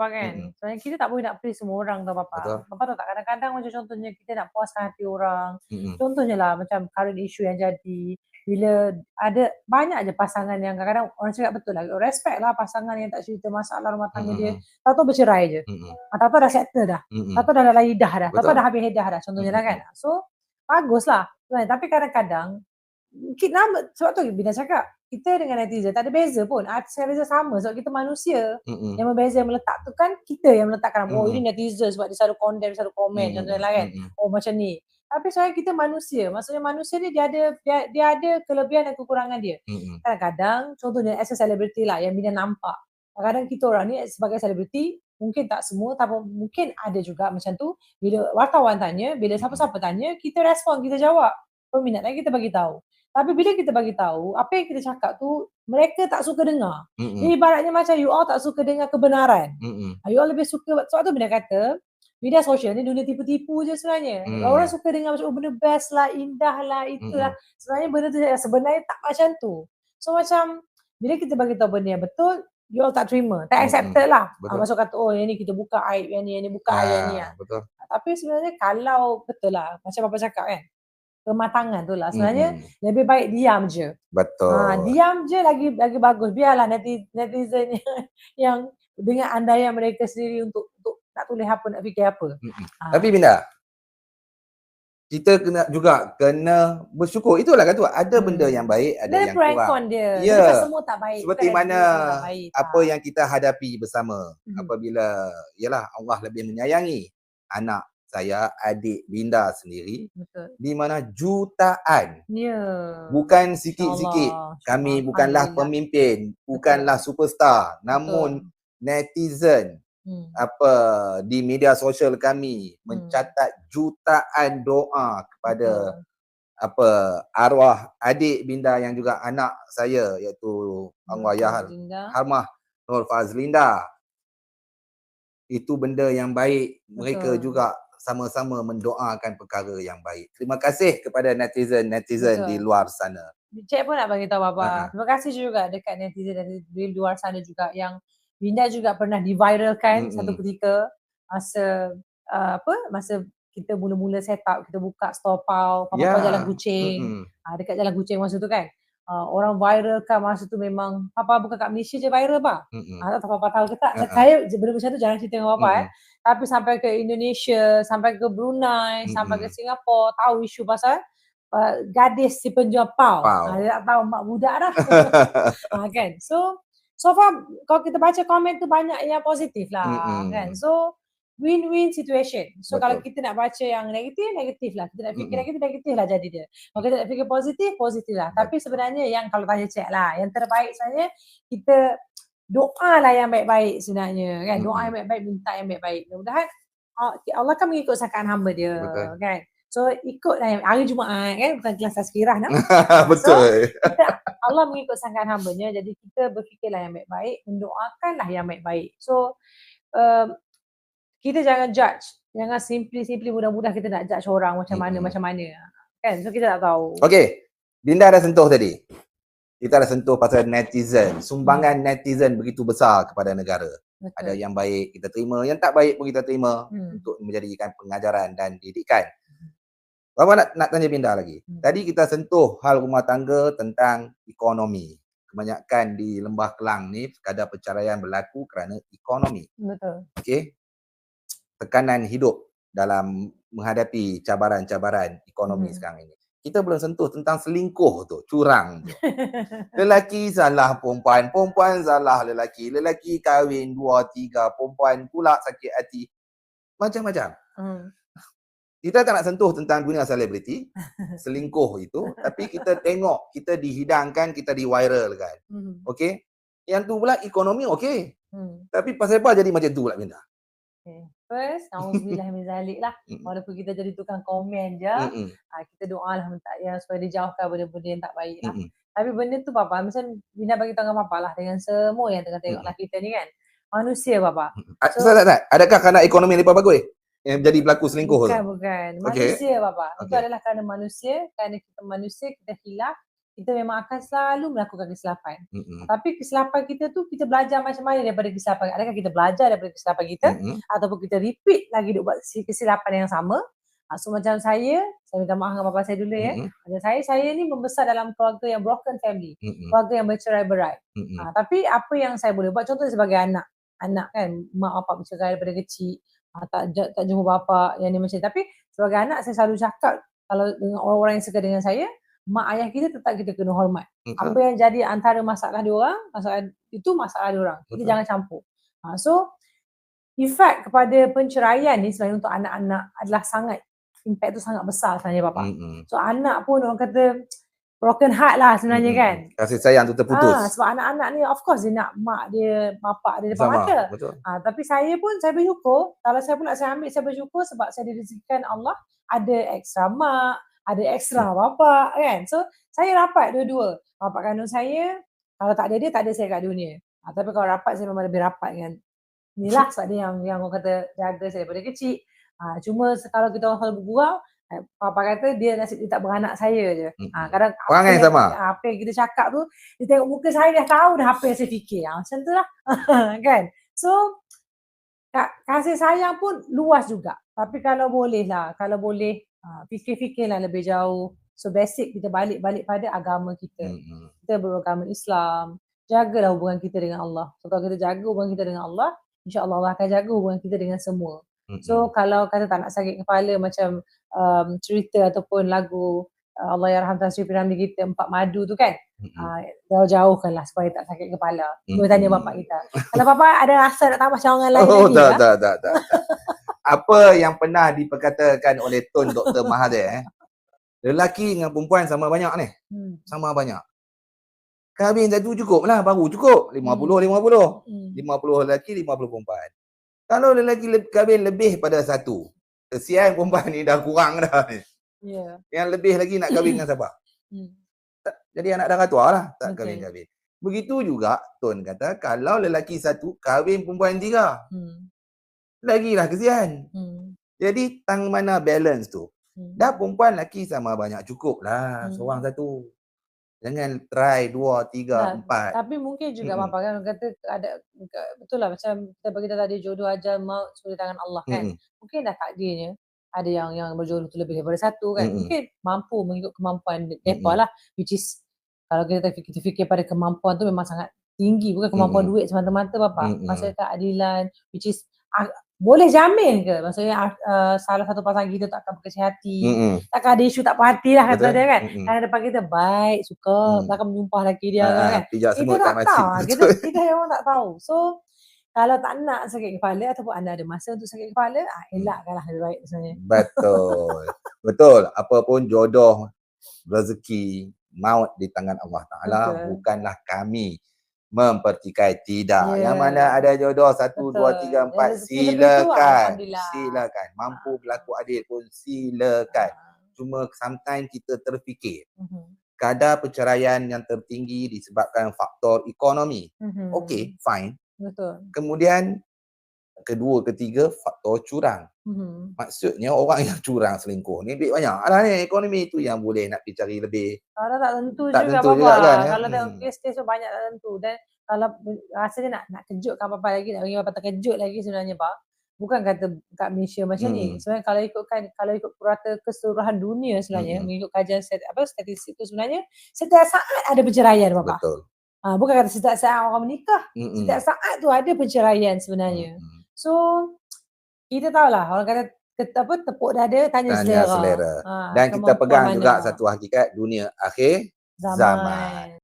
Papa kan. Sebenarnya kita tak boleh nak please semua orang tau Betul. Papa. Papa tahu tak kadang-kadang macam contohnya kita nak puaskan hati orang. Mm-mm. Contohnya lah macam current issue yang jadi. Bila ada banyak je pasangan yang kadang-kadang orang cakap betul lah. Respect lah pasangan yang tak cerita masalah rumah tangga dia. Tahu-tahu bercerai je. Tahu-tahu dah settle dah. Tahu-tahu dah lain dah dah. Tahu-tahu dah habis dah dah. Contohnya lah kan. So, bagus lah. Tapi kadang-kadang sebab tu Bina cakap kita dengan netizen tak ada beza pun, artis dan beza sama sebab kita manusia. Yang membeza yang meletak tu kan kita yang meletakkan oh ini netizen sebab dia selalu condemn, selalu komen contohnya lah kan. Oh macam ni. Tapi sebenarnya kita manusia. Maksudnya manusia ni dia ada kelebihan dan kekurangan dia. Kadang-kadang contohnya as a celebrity lah yang Bina nampak. Kadang-kadang kita orang ni sebagai selebriti mungkin tak semua tapi mungkin ada juga macam tu. Bila wartawan tanya, bila siapa-siapa tanya, kita respon, kita jawab. Peminatnya kita bagi tahu. Tapi bila kita bagi tahu, apa yang kita cakap tu mereka tak suka dengar. Jadi ibaratnya macam you all tak suka dengar kebenaran. You all lebih suka, sebab tu Bina kata media sosial ni dunia tipu-tipu je sebenarnya. Orang suka dengar macam benda best lah, indah lah, itulah. Sebenarnya benda tu sebenarnya tak macam tu. So macam bila kita bagi tahu benda yang betul, you all tak terima, tak accepted lah. Masuk kata oh yang ni kita buka aib, yang ni buka aib yang ni lah. Betul. Tapi sebenarnya kalau betul lah macam Papa cakap kan, kematangan tu lah sebenarnya lebih baik diam je. Betul. Diam je lagi bagus. Biarlah netizen yang dengan andaian mereka sendiri untuk nak tulis apa, nak fikir apa. Tapi Binda, kita kena bersyukur. Itulah kata ada benda yang baik, ada yang kurang. Dia. Ya. Bukan semua tak baik. Seperti mana apa yang kita hadapi bersama apabila yalah Allah lebih menyayangi anak saya, adik Binda sendiri. Betul. Di mana jutaan. Ya. Bukan sikit-sikit. Kami bukanlah pemimpin, bukanlah superstar, namun netizen di media sosial kami mencatat jutaan doa kepada arwah adik Binda yang juga anak saya iaitu Almarhumah Nur Fazlinda. Itu benda yang baik. Mereka juga sama-sama mendoakan perkara yang baik. Terima kasih kepada netizen di luar sana. Cik pun nak bagi tahu Bapa. Terima kasih juga dekat netizen di luar sana juga yang Binda juga pernah diviralkan satu ketika masa masa kita mula-mula set up, kita buka store Pau, Papa Jalan Kuching. Dekat Jalan Kuching masa tu kan. Orang viralkan masa tu memang Papa bukan kat Malaysia je viral Pak. Tak tahu Papa tahu ke tak. Saya benda macam tu jangan cerita dengan Papa Tapi sampai ke Indonesia, sampai ke Brunei, sampai ke Singapura, tahu isu pasal gadis si penjual Pau. Dia tak tahu mak budak dah. Kan. So far kalau kita baca komen tu banyak yang positif lah kan. So win-win situation. So kalau kita nak baca yang negatif lah. Kita nak fikir negatif lah jadi dia. Kalau kita nak fikir positif lah. Tapi sebenarnya yang kalau tanya cik lah, yang terbaik sebenarnya kita doa lah yang baik-baik sebenarnya kan. Doa yang baik-baik, minta yang baik-baik. Mudah-mudahan Allah kan mengikut sangkaan hamba dia. Kan. So ikutlah yang hari Jumaat kan, bukan kelas tazkirah nak. Betul. So Allah mengikut sangkaan hambanya, jadi kita berfikirlah yang baik-baik, mendoakanlah yang baik-baik. So kita jangan judge, jangan simply mudah-mudah kita nak judge orang macam mana kan. So kita tak tahu. Okey, Binda dah sentuh tadi. Kita dah sentuh pasal netizen. Sumbangan netizen begitu besar kepada negara. Betul. Ada yang baik kita terima, yang tak baik pun kita terima untuk menjadikan pengajaran dan didikan. Bapa nak tanya Binda lagi. Tadi kita sentuh hal rumah tangga tentang ekonomi. Kebanyakan di Lembah Kelang ni sekadar perceraian berlaku kerana ekonomi. Betul. Okey. Tekanan hidup dalam menghadapi cabaran-cabaran ekonomi sekarang ini. Kita belum sentuh tentang selingkuh tu, curang tu. Lelaki salah perempuan, perempuan salah lelaki, lelaki kahwin 2, 3, perempuan pula sakit hati. Macam-macam. Kita tak nak sentuh tentang dunia selebriti, selingkuh itu, tapi kita tengok, kita dihidangkan, kita di-viralkan. Okey? Yang tu pula ekonomi okey. Tapi pasal apa jadi macam tu pula Binda? First, na'udzubillah min zalik lah. Walaupun kita jadi tukang komen je, kita doalah minta yang supaya dijauhkan benda-benda yang tak baik lah. Tapi benda tu Papa, macam Binda bagi tahu dengan Papa lah, dengan semua yang tengah tengoklah kita ni kan. Manusia Papa. So, adakah kerana ekonomi lepas bagus yang jadi berlaku selingkuh tu? Bukan. Manusia Papa. Itu adalah kerana manusia, kerana kita manusia, kita hilaf, kita memang akan selalu melakukan kesilapan. Mm-mm. Tapi kesilapan kita tu kita belajar macam mana daripada kesilapan. Adakah kita belajar daripada kesilapan kita ataupun kita repeat lagi buat kesilapan yang sama? So macam saya minta maaf dengan bapa saya dulu ya. Macam saya ni membesar dalam keluarga yang broken family, keluarga yang bercerai-berai. Tapi apa yang saya boleh buat, contohnya sebagai anak kan, mak bapak bercerai daripada kecil, tak jumpa bapa yang ni macam. Tapi sebagai anak saya selalu cakap, kalau dengan orang-orang yang suka dengan saya, mak ayah kita tetap kita kena hormat. Apa yang jadi antara masalah diorang, masalah diorang. Kita jangan campur. So efek kepada penceraian ni sebenarnya untuk anak-anak adalah sangat, impact tu sangat besar sebenarnya bapa. So anak pun orang kata broken heart lah sebenarnya kan. Kasih sayang tu terputus. Sebab anak-anak ni of course dia nak mak dia, bapak dia depan mata. Betul. Tapi saya bersyukur, kalau saya pula saya ambil, saya bersyukur sebab saya direzekikan Allah ada ekstra mak, ada ekstra bapa kan. So saya rapat dua-dua. Bapak kandung saya, kalau tak ada dia, tak ada saya kat dunia. Tapi kalau rapat, saya memang lebih rapat dengan inilah sebab dia yang orang kata jaga saya daripada kecil. Cuma kalau kita orang selalu bergurau, papa kata dia nasib dia tak beranak saya je. Kadang apa yang kita cakap tu, dia tengok muka saya dah tahu dah apa yang saya fikir. Macam tu lah. Kan? So, kasih sayang pun luas juga. Tapi kalau boleh, fikir-fikirlah lebih jauh. So basic kita balik pada agama kita. Kita beragama Islam. Jagalah hubungan kita dengan Allah. So kalau kita jaga hubungan kita dengan Allah, insya-Allah Allah akan jaga hubungan kita dengan semua. So kalau kata tak nak sakit kepala macam cerita ataupun lagu Allah Yarham Tan Sri Piramli kita Empat Madu tu kan, jauh-jauhkanlah supaya tak sakit kepala. Boleh tanya bapak kita. Kalau bapak ada rasa nak tambah cawangan lain lagi tak. Apa yang pernah diperkatakan oleh Tun Dr. Mahathir, lelaki dengan perempuan sama banyak ni. Sama banyak. Kahwin satu cukup lah, baru cukup. 50-50. 50 lelaki, 50 perempuan. Kalau lelaki kahwin lebih pada satu, kesian perempuan ni dah kurang dah ni. Yang lebih lagi nak kahwin dengan siapa? Jadi anak dah tua lah, tak kahwin-kahwin. Begitu juga Tun kata, kalau lelaki satu, kahwin perempuan 3. Lagilah kesian. Jadi tang mana balance tu? Dah perempuan lelaki sama banyak, cukup lah seorang satu. Jangan try 2, 3, 4. Tapi mungkin juga bapa kan kata ada, betul lah macam kita bagi tadi jodoh ajal maut di tangan Allah kan. Mungkin dah takdirnya ada yang berjodoh tu lebih daripada satu kan. Mungkin mampu mengikut kemampuan mereka lah, which is kalau kita fikir pada kemampuan tu memang sangat tinggi, bukan kemampuan duit semata-mata bapa. Maksudnya keadilan, which is boleh jamin ke? Maksudnya salah satu pasangan kita tak akan berkecil hati, takkan ada isu tak puas hati lah kata dia kan. Kan depan kita baik, suka, takkan menyumpah lelaki dia kan. Pijak semut tak tahu, kita memang tak tahu. So kalau tak nak sakit kepala ataupun anda ada masa untuk sakit kepala, elakkanlah lebih baik sebenarnya. Betul. Apapun jodoh, rezeki, maut di tangan Allah Ta'ala, bukanlah kami mempertikai, tidak. Yang mana ada jodoh 1, 2, 3, 4, silakan. Mampu berlaku adil pun silakan. Cuma sometimes kita terfikir kadar perceraian yang tertinggi disebabkan faktor ekonomi. Okey, fine. Betul. Kemudian kedua, ketiga, faktor curang. Maksudnya orang yang curang selingkuh ni duit banyak lah ni, ekonomi tu yang boleh nak pergi cari lebih. Kalau tak tentu juga kan, kalau tengok kes-kes tu banyak tak tentu. Dan kalau rasanya nak kejutkan apa lagi, nak bagi apa terkejut lagi sebenarnya Pak, bukan kata kat Malaysia macam ni. Sebenarnya kalau ikut purata keseluruhan dunia sebenarnya, mengikut kajian statistik tu sebenarnya setiap saat ada perceraian Bapak. Betul. Bukan kata setiap saat orang menikah, setiap saat tu ada perceraian sebenarnya. So kita tahulah orang kata tepuk dada tanya selera. Dan kita pegang juga satu hakikat, dunia akhir zaman.